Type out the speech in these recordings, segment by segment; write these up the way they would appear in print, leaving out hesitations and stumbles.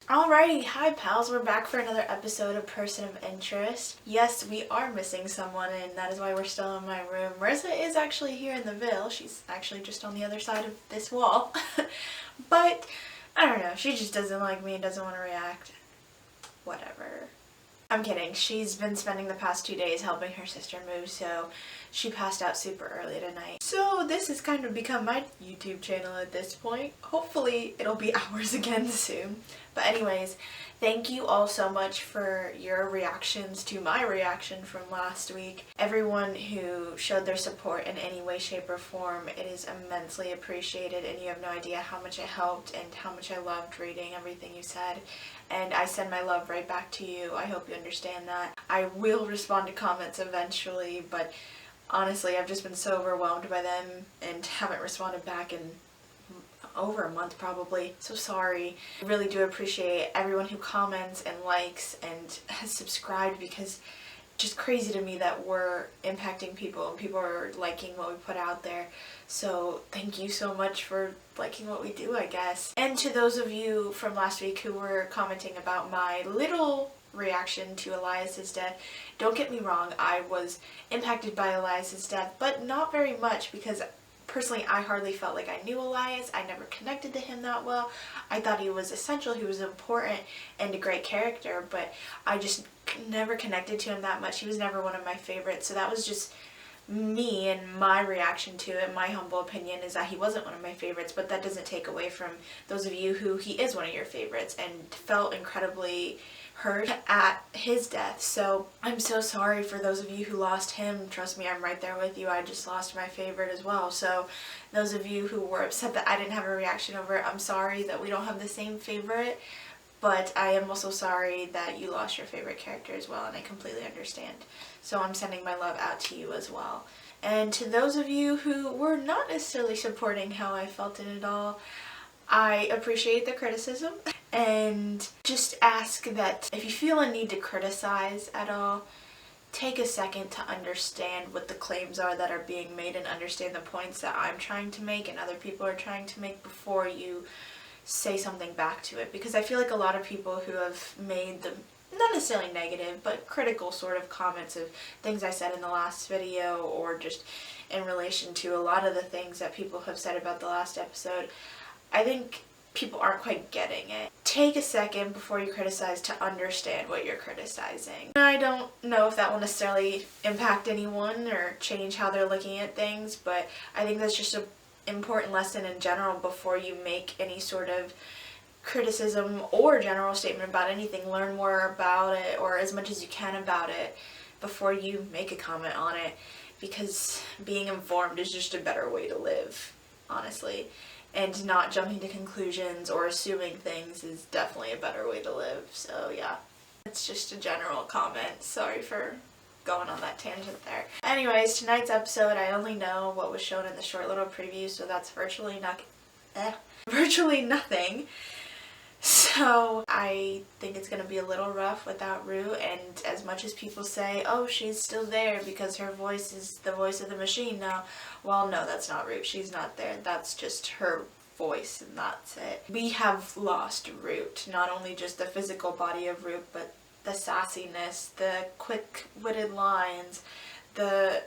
Alrighty, hi pals, we're back for another episode of Person of Interest. Yes, we are missing someone, and that is why we're still in my room. Marissa is actually here in the Ville. She's actually just on the other side of this wall. But, I don't know, she just doesn't like me and doesn't want to react. Whatever. I'm kidding. She's been spending the past 2 days helping her sister move, so she passed out super early tonight. So this has kind of become my YouTube channel at this point. Hopefully it'll be ours again soon. But anyways, thank you all so much for your reactions to my reaction from last week. Everyone who showed their support in any way, shape, or form, it is immensely appreciated, and you have no idea how much it helped and how much I loved reading everything you said. And I send my love right back to you. I hope you understand that. I will respond to comments eventually, but honestly, I've just been so overwhelmed by them and haven't responded back in over a month probably. So sorry. I really do appreciate everyone who comments and likes and has subscribed, because just crazy to me that we're impacting people and people are liking what we put out there. So thank you so much for liking what we do, I guess. And to those of you from last week who were commenting about my little reaction to Elias's death, don't get me wrong, I was impacted by Elias's death, but not very much, because personally I hardly felt like I knew Elias. I never connected to him that well. I thought he was essential, he was important and a great character, but I just never connected to him that much. He was never one of my favorites, so that was just me and my reaction to it. My humble opinion is that he wasn't one of my favorites, but that doesn't take away from those of you who he is one of your favorites and felt incredibly hurt at his death. So I'm so sorry for those of you who lost him. Trust me, I'm right there with you. I just lost my favorite as well. So those of you who were upset that I didn't have a reaction over it, I'm sorry that we don't have the same favorite, but I am also sorry that you lost your favorite character as well, and I completely understand. So I'm sending my love out to you as well. And to those of you who were not necessarily supporting how I felt in it all, I appreciate the criticism, and just ask that if you feel a need to criticize at all, take a second to understand what the claims are that are being made and understand the points that I'm trying to make and other people are trying to make before you say something back to it. Because I feel like a lot of people who have made the not necessarily negative but critical sort of comments of things I said in the last video, or just in relation to a lot of the things that people have said about the last episode, I think people aren't quite getting it. Take a second before you criticize to understand what you're criticizing. I don't know if that will necessarily impact anyone or change how they're looking at things, but I think that's just an important lesson in general before you make any sort of criticism or general statement about anything. Learn more about it, or as much as you can about it, before you make a comment on it, because being informed is just a better way to live, honestly. And not jumping to conclusions or assuming things is definitely a better way to live. So yeah, it's just a general comment. Sorry for going on that tangent there. Anyways, tonight's episode, I only know what was shown in the short little preview, so that's virtually nothing. So I think it's going to be a little rough without Rue, and as much as people say, oh, she's still there because her voice is the voice of the machine now, well, no, that's not Rue. She's not there. That's just her voice, and that's it. We have lost Root, not only just the physical body of Root, but the sassiness, the quick-witted lines, the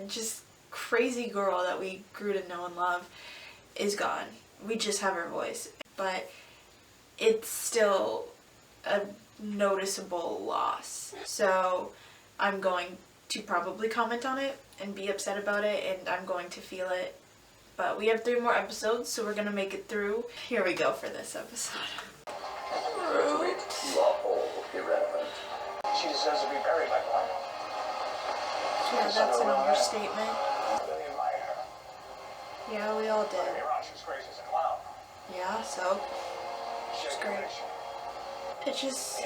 just crazy girl that we grew to know and love is gone. We just have her voice, but it's still a noticeable loss. So I'm going to probably comment on it and be upset about it, and I'm going to feel it. But we have 3 more episodes, so we're going to make it through. Here we go for this episode. Root. Lawful, irrelevant. She deserves to be buried like one. Yeah, that's an understatement. Really admire her. Yeah, we all Don't did. get me wrong, she's crazy as a clown. Yeah, so she's great. It just,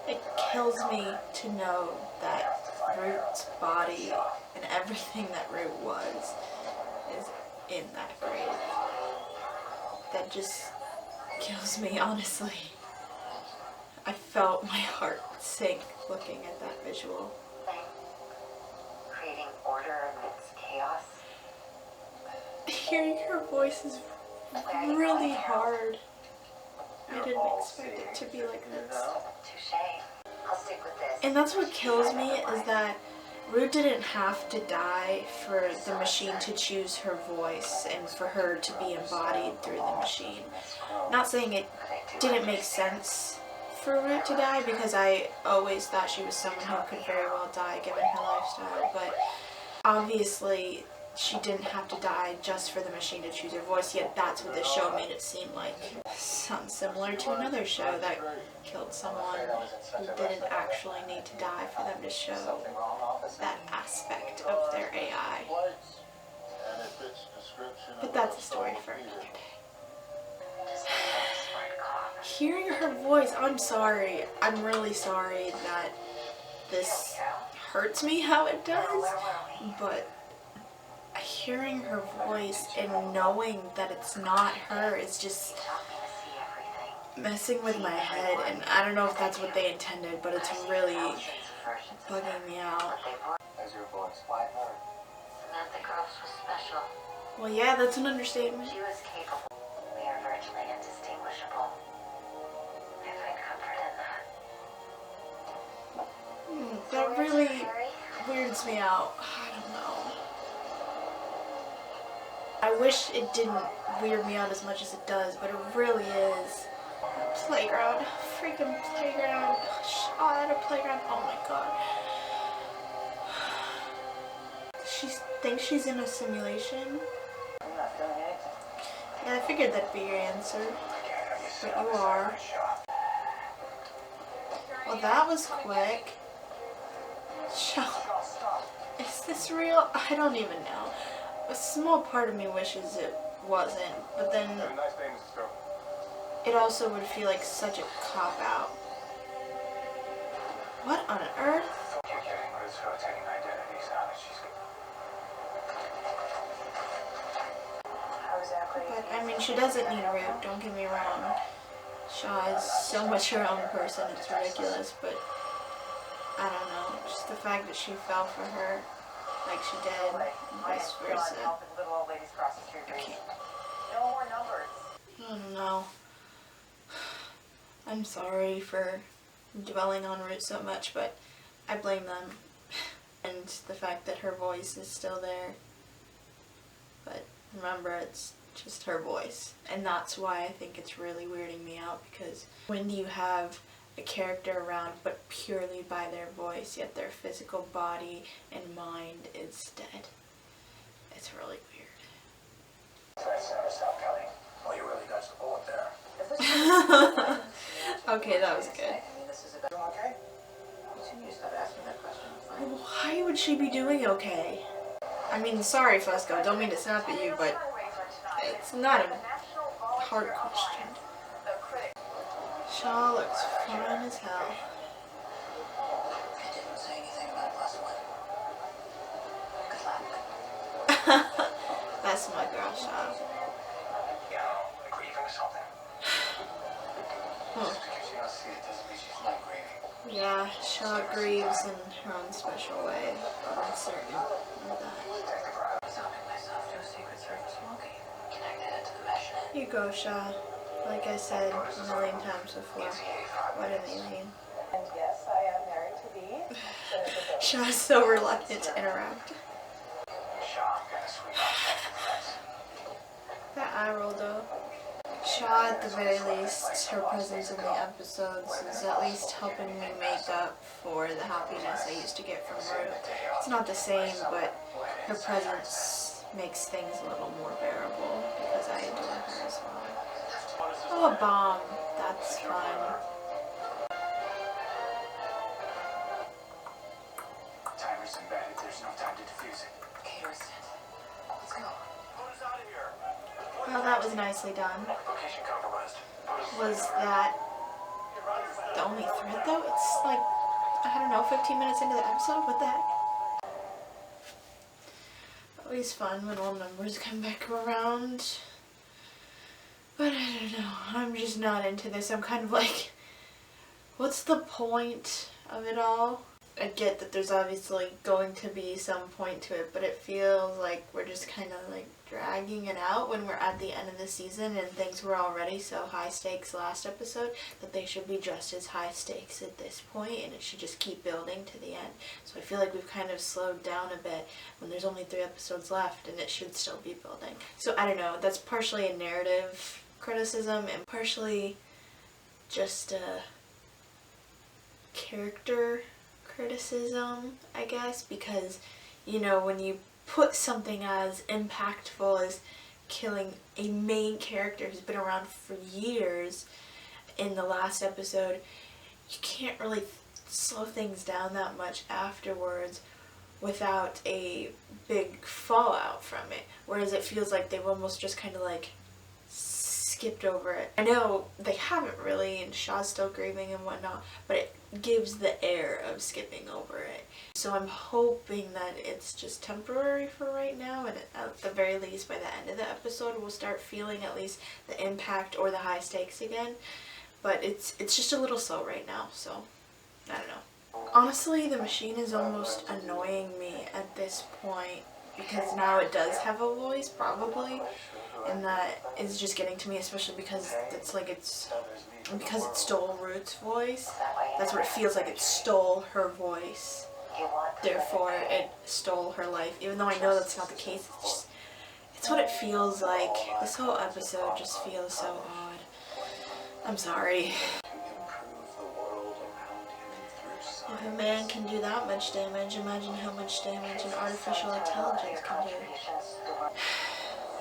it kills me to know that Root's body and everything that Root was is in that grave. That just kills me, honestly. I felt my heart sink looking at that visual. Creating order amidst chaos. Hearing her voice is really hard. I didn't expect it to be like this. Touche. I'll stick with this. And that's what kills me, is that Rue didn't have to die for the machine to choose her voice and for her to be embodied through the machine. Not saying it didn't make sense for Rue to die, because I always thought she was someone who could very well die given her lifestyle, but obviously she didn't have to die just for the machine to choose her voice, yet that's what the show made it seem like. Sounds similar to another show that killed someone who didn't actually need to die for them to show that aspect of their AI. But that's a story for another day. Hearing her voice, I'm sorry. I'm really sorry that this hurts me how it does, but hearing her voice and knowing that it's not her is just messing with my head, and I don't know if that's what they intended, but it's really bugging me out. As your voice, why her? Samantha Groves was special. Well, yeah, that's an understatement. She was capable. We are virtually indistinguishable. I find comfort in that. That really weirds me out. I don't know. I wish it didn't weird me out as much as it does, but it really is. Playground. Freaking playground. Shot at a playground. Oh my god. She thinks she's in a simulation. I'm not feeling anything. Yeah, I figured that'd be your answer. But you are. Well, that was quick. Is this real? I don't even know. A small part of me wishes it wasn't, but then it also would feel like such a cop-out. What on earth? You're kidding, but it's her taking identities now that she's... How exactly? But, I mean, she doesn't need Rue, don't get me wrong. Shaw is so much her own person, it's ridiculous, but I don't know, just the fact that she fell for her like she did, and vice versa. Little old ladies cross the street. Okay. No more numbers. I don't know. I'm sorry for dwelling on Rue so much, but I blame them. And the fact that her voice is still there. But remember, it's just her voice. And that's why I think it's really weirding me out, because when do you have a character around but purely by their voice, yet their physical body and mind is dead? It's really weird. Let's never stop counting. Well, you really got the bullet there. Okay, that was good. You okay? Stop asking that question. Why would she be doing okay? I mean, sorry, Fusco, don't mean to snap at you, but it's not a hard question. Shaw looks fine as hell. I didn't say anything about last one. Good luck. That's my girl, Shaw. You know, grieving or something. Huh. Just because you don't see it doesn't mean she's not grieving. Yeah, Shaw grieves in her own special way. I'm certain of that. Detective Riley. I was helping myself to a secret service monkey. Connected it to the mesh. Here you go, Shaw. Like I said a million times before, what an alien. And yes, I am married to the Shaw is so reluctant to interact. Shaw, I'm gonna sweep out That eye roll though. Shaw, at the very least, her presence in the episodes is at least helping me make up for the happiness I used to get from Rue. It's not the same, but her presence makes things a little more bearable because I adore her as well. Oh, a bomb. That's fun. Timer's embedded. There's no time to defuse it. caterers tent. Let's go. Who's out of here? Well, that was nicely done. Location compromised. Was that the only thread though? It's like, I don't know, 15 minutes into the episode? What the heck? Always fun when all numbers come back around. But I don't know, I'm just not into this. I'm kind of like, what's the point of it all? I get that there's obviously going to be some point to it, but it feels like we're just kind of like dragging it out when we're at the end of the season and things were already so high stakes last episode that they should be just as high stakes at this point, and it should just keep building to the end. So I feel like we've kind of slowed down a bit when there's only 3 episodes left and it should still be building. So I don't know, that's partially a narrative criticism and partially just a character criticism, I guess, because, you know, when you put something as impactful as killing a main character who's been around for years in the last episode, you can't really slow things down that much afterwards without a big fallout from it. Whereas it feels like they've almost just kind of like skipped over it. I know they haven't really, and Shaw's still grieving and whatnot, but it gives the air of skipping over it. So I'm hoping that it's just temporary for right now, and at the very least by the end of the episode we'll start feeling at least the impact or the high stakes again. But it's just a little slow right now, so I don't know. Honestly, the machine is almost annoying me at this point, because now it does have a voice, probably, and that is just getting to me, especially because because it stole Root's voice. That's what it feels like. It stole her voice. Therefore, it stole her life. Even though I know that's not the case, it's what it feels like. This whole episode just feels so odd. I'm sorry. If a man can do that much damage, imagine how much damage an artificial intelligence can do.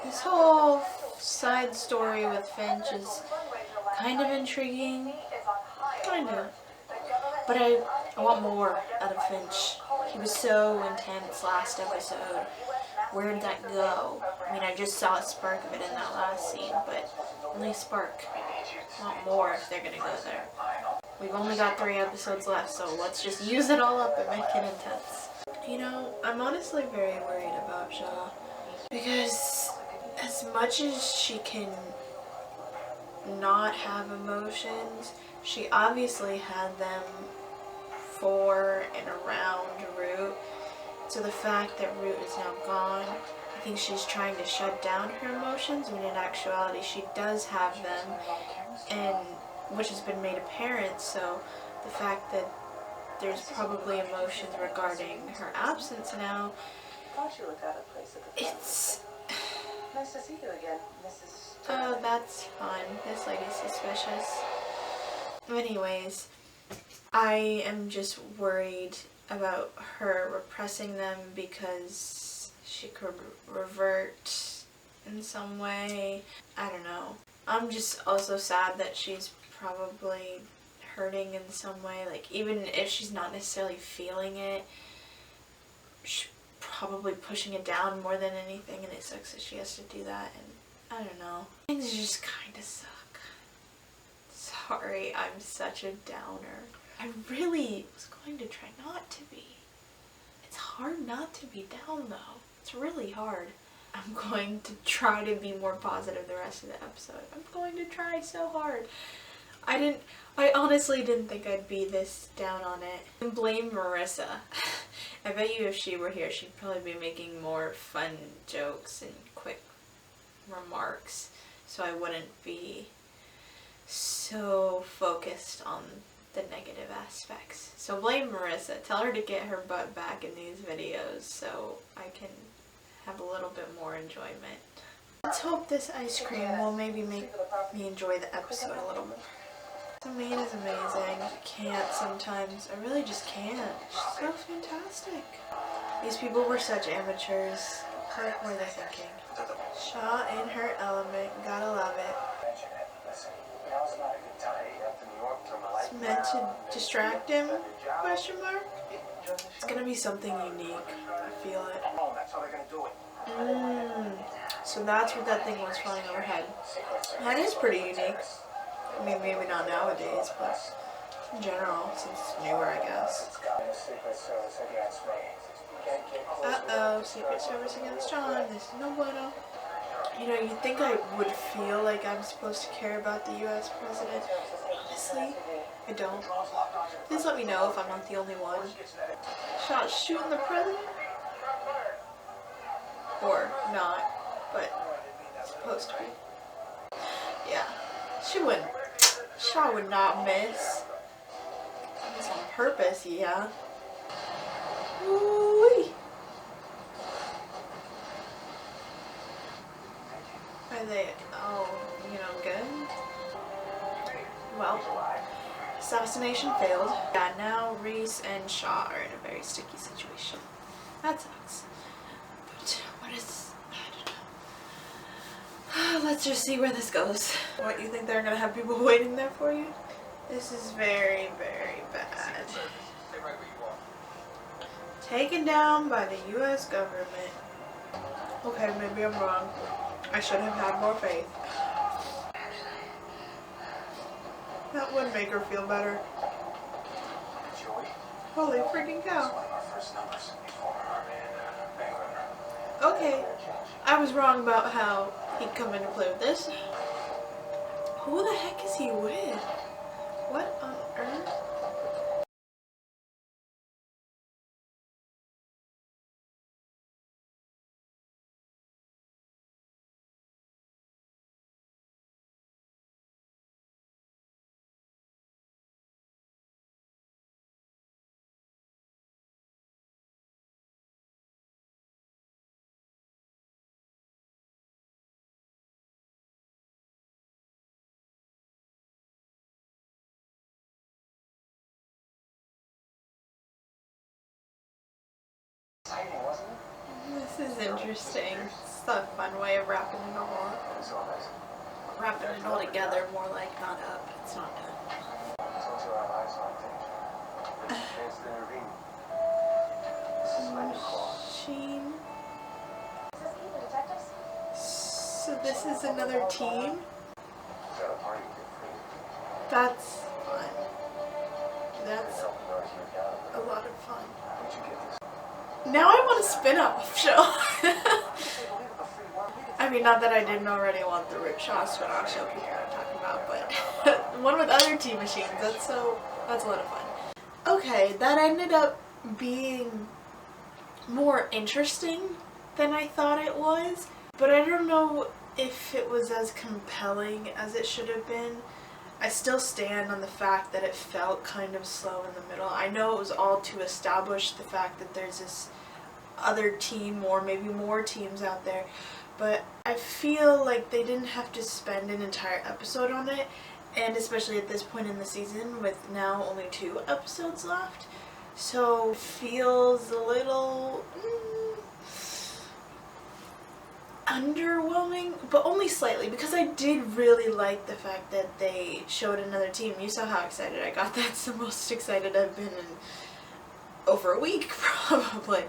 This whole side story with Finch is kind of intriguing. Kind of. But I want more out of Finch. He was so intense last episode. Where did that go? I mean, I just saw a spark of it in that last scene, but only a spark. I want more if they're gonna go there. We've only got 3 episodes left, so let's just use it all up and make it intense. You know, I'm honestly very worried about Shaw, because as much as she can not have emotions, she obviously had them for and around Root. So the fact that Root is now gone, I think she's trying to shut down her emotions, when in actuality she does have them, and which has been made apparent. So the fact that there's probably emotions regarding her absence now, it's... Nice to see you again, Mrs. Oh, that's fun. This lady's suspicious. Anyways, I am just worried about her repressing them because she could revert in some way. I don't know. I'm just also sad that she's probably hurting in some way. Like, even if she's not necessarily feeling it, she's probably pushing it down more than anything, and it sucks that she has to do that, and I don't know. Things just kind of suck. Sorry, I'm such a downer. I really was going to try not to be. It's hard not to be down though. It's really hard. I'm going to try to be more positive the rest of the episode. I'm going to try so hard. I honestly didn't think I'd be this down on it. And blame Marissa. I bet you if she were here, she'd probably be making more fun jokes and quick remarks, so I wouldn't be so focused on the negative aspects. So blame Marissa. Tell her to get her butt back in these videos so I can have a little bit more enjoyment. Let's hope this ice cream will maybe make me enjoy the episode a little more. The maid is amazing. I can't sometimes. I really just can't. She's so fantastic. These people were such amateurs. What were they thinking? Shaw in her element. Gotta love it. It's meant to distract him? Question mark? It's gonna be something unique. I feel it. So that's what that thing was flying overhead. That is pretty unique. I mean, maybe not nowadays, but in general, since it's newer, I guess. Uh-oh, Secret Service against John. This is no bueno. You know, you'd think I would feel like I'm supposed to care about the U.S. president. Honestly, I don't. Please let me know if I'm not the only one. Shot shooting the president? Or not, but supposed to be. Yeah, she wouldn't. Shaw would not miss. It's on purpose, yeah. Ooh-wee. Are they, good? Well, assassination failed. Yeah, now Reese and Shaw are in a very sticky situation. That sucks. But what is, I don't know. Let's just see where this goes. What, you think they're gonna have people waiting there for you? This is very, very bad. Taken down by the US government. Okay, maybe I'm wrong. I should have had more faith. That would make her feel better. Holy freaking cow. Okay, I was wrong about how he'd come in to play with this. Who the heck is he with? What on earth? This is interesting. It's a fun way of wrapping it all up. Wrapping it all together, more like not up. It's not done. Machine. So this is another team? That's fun. That's a lot of fun. Now I want a spin-off show. I mean, not that I didn't already want the Rip Shaw spin-off show people are talking about, but one with other tea machines, that's a lot of fun. Okay, that ended up being more interesting than I thought it was, but I don't know if it was as compelling as it should have been. I still stand on the fact that it felt kind of slow in the middle. I know it was all to establish the fact that there's this other team or maybe more teams out there, but I feel like they didn't have to spend an entire episode on it, and especially at this point in the season with now only 2 episodes left, so it feels a little underwhelming, but only slightly, because I did really like the fact that they showed another team. You saw how excited I got. That's the most excited I've been in over a week, probably.